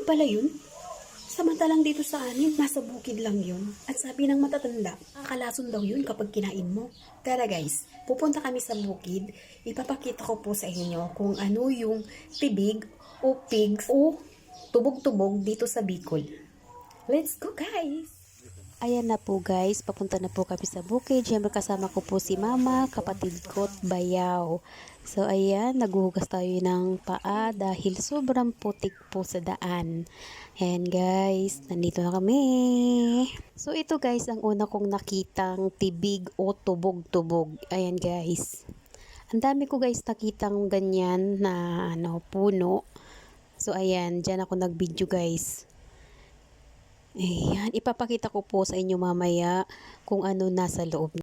Tibig pala yun. Samantalang dito sa amin, nasa bukid lang yun. At sabi ng matatanda, akalason daw yun kapag kinain mo. Tara guys, pupunta kami sa bukid. Ipapakita ko po sa inyo kung ano yung tibig o pigs o tubog-tubog dito sa Bicol. Let's go guys! Ayan na po guys, papunta na po kami sa bukid. Siyempre kasama ko po si mama, kapatid ko at bayaw. So ayan, naghuhugas tayo ng paa dahil sobrang putik po sa daan. Ayan guys, nandito na kami. So ito guys, ang una kong nakitang tibig o tubog-tubog. Ayan guys. Ang dami ko guys nakitang ganyan na puno. So ayan, dyan ako nag-video guys. Ayan, ipapakita ko po sa inyo mamaya kung ano nasa loob.